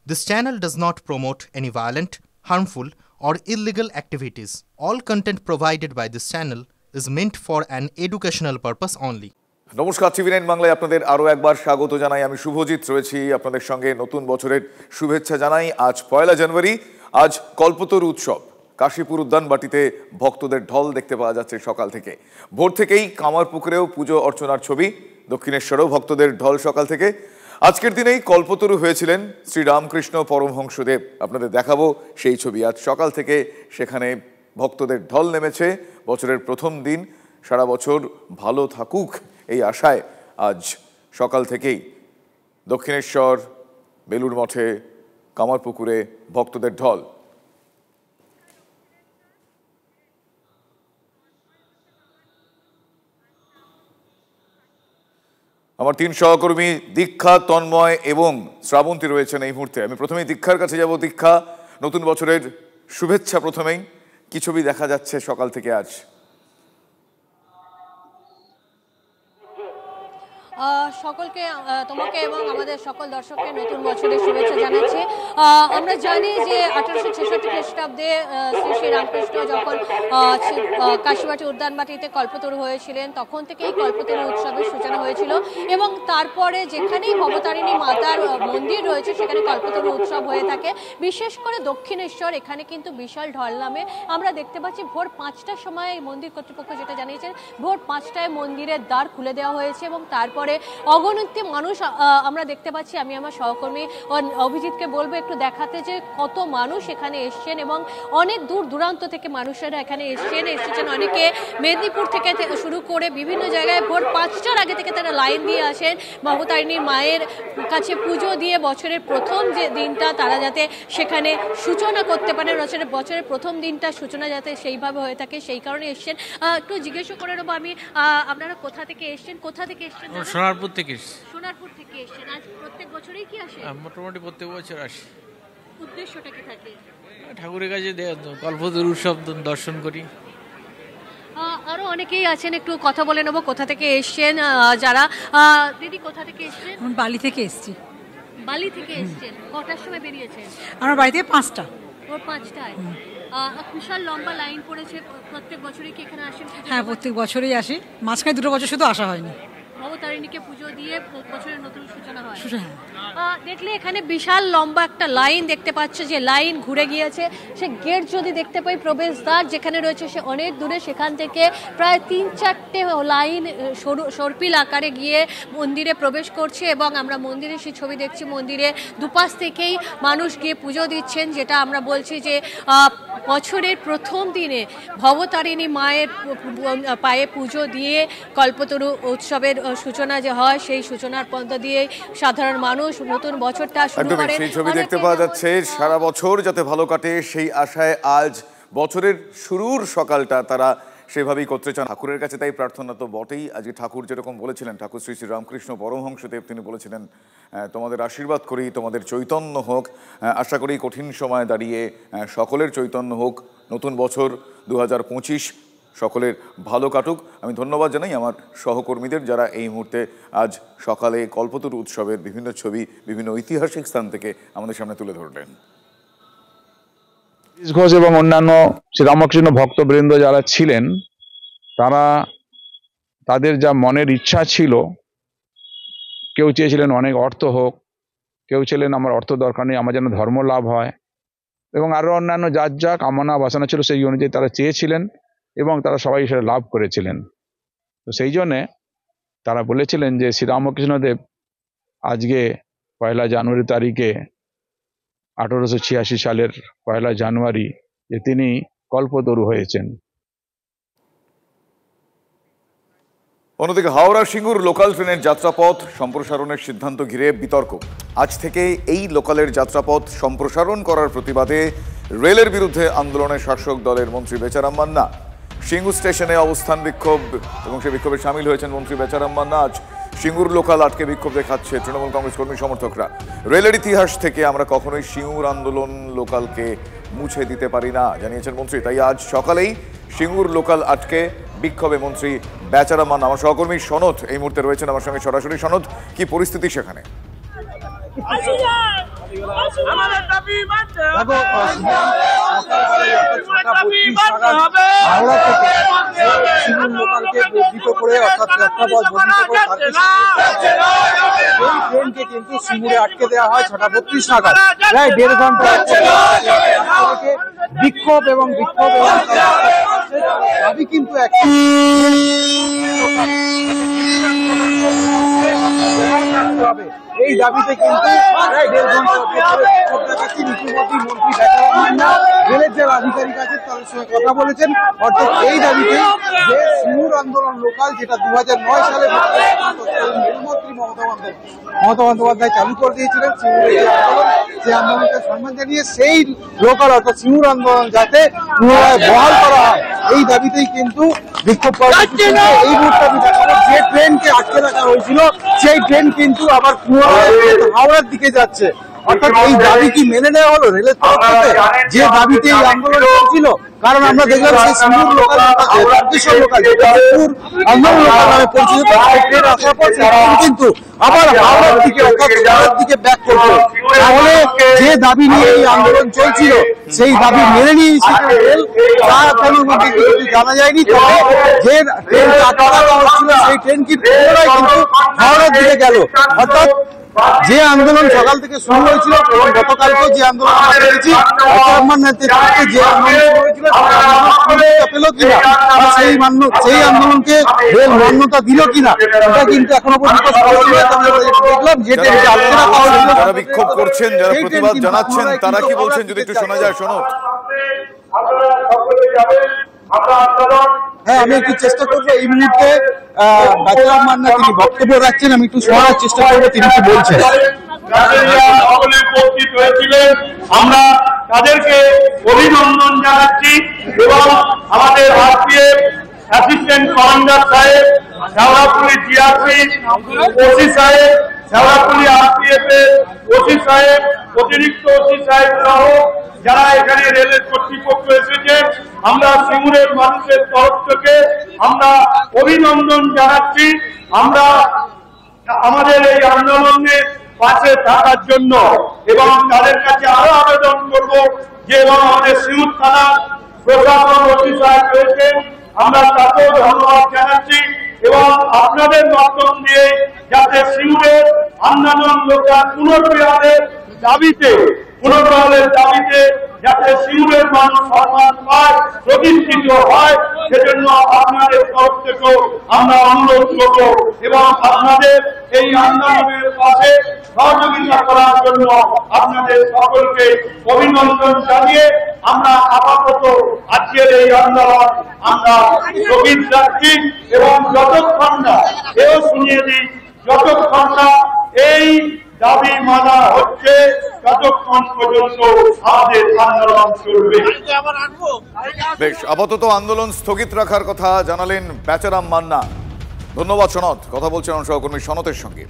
This channel does not promote any violent, harmful, or illegal activities. All content provided by this channel is meant for an educational purpose only. নমস্কার, টিভি9 বাংলায় আপনাদের আরও একবার স্বাগত জানাই। আমি শুভজিৎ রয়েছি আপনাদের সঙ্গে। নতুন বছরের শুভেচ্ছা জানাই। আজ 1 জানুয়ারি, আজ কল্পতরু উৎসব। কাশীপুর উদ্যানবাটিতে ভক্তদের ঢল দেখতে পাওয়া যাচ্ছে সকাল থেকে। ভোর থেকেই কামারপুকুরেও পুজো অর্চনার ছবি, দক্ষিণেশ্বরেও ভক্তদের ঢল সকাল থেকে। আজকের দিনেই কল্পতরু হয়েছিলেন শ্রীরামকৃষ্ণ পরমহংসদেব। আপনাদের দেখাবো সেই ছবি। আজ সকাল থেকে সেখানে ভক্তদের ঢল নেমেছে। বছরের প্রথম দিন, সারা বছর ভালো থাকুক এই আশায় আজ সকাল থেকেই দক্ষিণেশ্বর, বেলুড় মঠে, কামারপুকুরে ভক্তদের ঢল। আমার 3 সহকর্মী দীক্ষা, তন্ময় এবং শ্রাবন্তী রয়েছেন এই মুহূর্তে। আমি প্রথমেই দীক্ষার কাছে যাব। দীক্ষা, নতুন বছরের শুভেচ্ছা প্রথমেই। কি ছবি দেখা যাচ্ছে সকাল থেকে আজ? সকলকে, তোমাকে এবং আমাদের সকল দর্শককে নতুন বছরের শুভেচ্ছা জানাচ্ছি। আমরা জানি যে 1866 খ্রিস্টাব্দে শ্রী শ্রী রামকৃষ্ণ যখন কাশীবাটি উদ্যানবাটিতে কল্পতরু হয়েছিলেন, তখন থেকেই কল্পতরু উৎসবের সূচনা হয়েছিল এবং তারপরে যেখানেই ভবতারিণী মাতার মন্দির রয়েছে সেখানে কল্পতরু উৎসব হয়ে থাকে। বিশেষ করে দক্ষিণেশ্বর, এখানে কিন্তু বিশাল ঢল নামে। আমরা দেখতে পাচ্ছি ভোর 5টার সময় মন্দির কর্তৃপক্ষ যেটা জানিয়েছেন, ভোর 5টায় মন্দিরের দ্বার খুলে দেওয়া হয়েছে এবং তারপরে অগণিত মানুষ আমরা দেখতে পাচ্ছি। আমি আমার সহকর্মী অভিজিৎকে বলবো একটু দেখাতে যে কত মানুষ এখানে এসছেন এবং অনেক দূর দূরান্ত থেকে মানুষেরা এখানে এসেছেন। অনেকে মেদিনীপুর থেকে শুরু করে বিভিন্ন জায়গায় ভোর 5টার আগে থেকে তারা লাইন দিয়ে আসেন ভবতারিণীর মায়ের কাছে পুজো দিয়ে বছরের প্রথম যে দিনটা তারা যাতে সেখানে সূচনা করতে পারেন, বছরের প্রথম দিনটা সূচনা যাতে সেইভাবে হয়ে থাকে, সেই কারণে এসছেন। একটু জিজ্ঞাসা করে নেবো আমি, আপনারা কোথা থেকে এসছেন? সোনারপুর থেকে। সোনারপুর থেকে এসেছেন। আজ প্রত্যেক বছরই কি আসে? মোটামুটি প্রত্যেক বছর আসি। উদ্দেশ্যটা কি থাকে? ঠাকুরের কাছে কল্পতরু উৎসব দর্শন করি। আরো অনেকেই আছেন, একটু কথা বলে নেবো। কোথা থেকে এসছেন যারা? দিদি, কোথা থেকে এসছেন? বালি থেকে এসছি। বালি থেকে এসছেন। কটার সময় বেরিয়েছেন? আমার বাড়ি থেকে 5টা। ভোর 5টায়? বিশাল লম্বা লাইন পড়েছে। প্রত্যেক বছরই কি এখানে আসেন? হ্যাঁ, প্রত্যেক বছরই আসি। মাঝখানে 2 বছর শুধু আসা হয়নি। ভবতারিণীকে পুজো দিয়ে বছরের নতুন সূচনা হয়। হ্যাঁ, দেখলে এখানে বিশাল লম্বা একটা লাইন দেখতে পাচ্ছ, যে লাইন ঘুরে গিয়েছে। সে গেট যদি দেখতে পাই, প্রবেশদ্বার যেখানে রয়েছে সে অনেক দূরে, সেখান থেকে প্রায় 3-4টে লাইন সর্পিল আকারে গিয়ে মন্দিরে প্রবেশ করছে এবং আমরা মন্দিরে সেই ছবি দেখছি। মন্দিরে দুপাশ থেকেই মানুষ গিয়ে পুজো দিচ্ছেন, যেটা আমরা বলছি যে বছরের প্রথম দিনে ভবতারিণী মায়ের পায়ে পুজো দিয়ে কল্পতরু উৎসবের সূচনা যে হয়, সেই সূচনার পন্থ দিয়ে সাধারণ মানুষ নতুন বছরটা শুরু করে। সেই ছবি দেখতে পাওয়া যাচ্ছে। সারা বছর যাতে ভালো কাটে সেই আশায় আজ বছরের শুরুর সকালটা তারা সেভাবেই করতে চান। ঠাকুরের কাছে তাই প্রার্থনা তো বটেই। আজকে ঠাকুর যেরকম বলেছিলেন, ঠাকুর শ্রী শ্রী রামকৃষ্ণ পরমহংসদেব, তিনি বলেছিলেন তোমাদের আশীর্বাদ করি, তোমাদের চৈতন্য হোক। আশা করি কঠিন সময় দাঁড়িয়ে সকলের চৈতন্য হোক। নতুন বছর 2025 সকলের ভালো কাটুক। আমি ধন্যবাদ জানাই আমার সহকর্মীদের, যারা এই মুহূর্তে আজ সকালে কল্পতরু উৎসবের বিভিন্ন ছবি বিভিন্ন ঐতিহাসিক স্থান থেকে আমাদের সামনে তুলে ধরলেন। ঘোষ এবং অন্যান্য শ্রীরামকৃষ্ণ ভক্তবৃন্দ যারা ছিলেন, তারা তাদের যা মনের ইচ্ছা ছিল, কেউ চেয়েছিলেন অনেক অর্থ হোক, কেউ ছিলেন আমার অর্থ দরকার নেই, আমার যেন ধর্ম লাভ হয়, এবং আরও অন্যান্য যার যা কামনা বাসনা ছিল সেই অনুযায়ী তারা চেয়েছিলেন এবং তারা সবাই সেটা লাভ করেছিলেন। তো সেই জন্যে তারা বলেছিলেন যে শ্রীরামকৃষ্ণদেব আজকে 1 জানুয়ারি তারিখে 1886 সালের 1 জানুয়ারি যে তিনি কল্পতরু হয়েছেন। অন্যদিকে হাওড়া সিঙ্গুর লোকাল ট্রেনের যাত্রাপথ সম্প্রসারণের সিদ্ধান্ত ঘিরে বিতর্ক। আজ থেকে এই লোকালের যাত্রাপথ সম্প্রসারণ করার প্রতিবাদে রেলের বিরুদ্ধে আন্দোলনে শাসক দলের মন্ত্রী বেচারাম মান্না। সিঙ্গুর স্টেশনে অবস্থান বিক্ষোভ এবং সে বিক্ষোভে সামিল হয়েছেন মন্ত্রী বেচারাম মান্না। আজ সিঙ্গুর লোকাল আটকে বিক্ষোভ দেখাচ্ছে তৃণমূল কংগ্রেস কর্মী সমর্থকরা। রেলের ইতিহাস থেকে আমরা কখনোই সিঙ্গুর আন্দোলন লোকালকে মুছে দিতে পারি না, জানিয়েছেন মন্ত্রী। তাই আজ সকালেই সিঙ্গুর লোকাল আটকে বিক্ষোভে মন্ত্রী বেচারাম মান্না। আমার সহকর্মী সনদ এই মুহূর্তে রয়েছেন আমার সঙ্গে সরাসরি। সনদ, কি পরিস্থিতি সেখানে? ট্রেনকে কিন্তু সিঙ্গুরে আটকে দেওয়া হয় 6:32 নাগাদ, প্রায় 1.5 ঘন্টা বিক্ষোভ এবং দাবি কিন্তু এই দাবিতে কিন্তু প্রায় 1.5 ঘন্টা ইতিমধ্যে মন্ত্রী রেলের যারা আধিকারিক আছে তাদের সঙ্গে কথা বলেছেন। অর্থাৎ এই দাবিতে যে সিঙ্গুর আন্দোলন লোকাল, যেটা 2009 সালে রেলমন্ত্রী মমতা বন্দ্যোপাধ্যায় চালু করে দিয়েছিলেন, সিঙ্গুরের যে আন্দোলন, সেই আন্দোলনকে সম্মান জানিয়ে সেই লোকাল অর্থাৎ সিঙ্গুর আন্দোলন যাতে পুনরায় বহাল করা হয়, এই দাবিতেই কিন্তু বিক্ষোভ কর্মসূচি। এই মুহূর্তে আমি দেখাবো যে ট্রেনকে আটকে রাখা হয়েছিল সেই ট্রেন কিন্তু আবার পুনরায় হাওড়ার দিকে যাচ্ছে। অর্থাৎ এই দাবি কি মেনে নেওয়া হলো রেলের তরফ থেকে, যে দাবিতে এই আন্দোলন চলছিল? কারণ আমরা দেখলাম সেই সিঙ্গুর লোকাল আন্দোলন লোকাল নামে পরিচিত ট্রেন আসার পর কিন্তু আবার হাওড়ার দিকে অর্থাৎ শহরের দিকে ব্যাক করছে। তাহলে যে দাবি নিয়ে এই আন্দোলন চলছিল সেই দাবি মেনে নিয়েছে রেল, তা এখনো মধ্যে জানা যায়নি। তবে যে ট্রেনকে আটকে রাখা হচ্ছিল সেই ট্রেন কিন্তু হাওড়ার দিকে গেল। অর্থাৎ যে আন্দোলন সকাল থেকে শুরু হয়েছিল এবং গতকালকে যে আন্দোলন আমরা দেখেছি, যে আন্দোলন শুরু হয়েছিল পেল কিনা, সেই আন্দোলনকে রেল মান্যতা দিল কিনা, এটা কিন্তু এখনো পর্যন্ত দেখলাম যে ট্রেনকে আটকে রাখা হয়েছিল। যারা বিক্ষোভ করছেন, যারা প্রতিবাদ জানাচ্ছেন, তারা কি বলছেন যদি একটু শোনা যায়? শোনো। হ্যাঁ, আমি একটু চেষ্টা করবো। এই মুহূর্তে বাচারাম মান্না তিনি বক্তব্য রাখছেন, আমি একটু শোনার চেষ্টা করবো তিনি কি বলছেন। উপস্থিত হয়েছিলেন, আমরা তাদেরকে অভিনন্দন জানাচ্ছি এবং আমাদের আরপিএফ অ্যাসিস্ট্যান্ট কমান্ডার সাহেব, শেওড়াফুলি জিআরপি ওসি সাহেব, শেওড়াফুলি আরপিএফ এর ওসি সাহেব, অতিরিক্ত ওসি সাহেব সহ যারা এখানে রেলের কর্তৃপক্ষ এসেছে, আমরা সিঙ্গুরের মানুষের তরফ থেকে আমরা অভিনন্দন জানাচ্ছি। আমরা আমাদের এই আন্দোলনের পাশে থাকার জন্য এবং তাদের কাছে আরো আবেদন করব যে এবং আমাদের সিঙ্গুর থানা প্রশাসন ওসি সাহেব রয়েছেন, আমরা তাকেও ধন্যবাদ জানাচ্ছি এবং আপনাদের মাধ্যম দিয়ে যাতে সিঙ্গুরের আন্দোলন লোকাল পুনর্বহালের দাবিতে যাতে সিঙ্গুরের মানুষ সম্মান পায়, প্রতিষ্ঠিত হয়, সেজন্য আপনাদের তরফ থেকেও আমরা অনুরোধ করব এবং আপনাদের এই আন্দোলনের পাশে সহযোগিতা করার জন্য আপনাদের সকলকে অভিনন্দন জানিয়ে আমরা আপাতত আজকের এই আন্দোলন আমরা স্থগিত রাখছি এবং যতক্ষণ না এও শুনিয়ে দিই, যতক্ষণ না এই দাবি মানা হচ্ছে ততক্ষণ পর্যন্ত আমাদের আন্দোলন চলবে। বেশ, আপাতত আন্দোলন স্থগিত রাখার কথা জানালেন বাচারাম মান্না। ধন্যবাদ সনৎ। কথা বলছেন সহকর্মী সনতের সঙ্গে।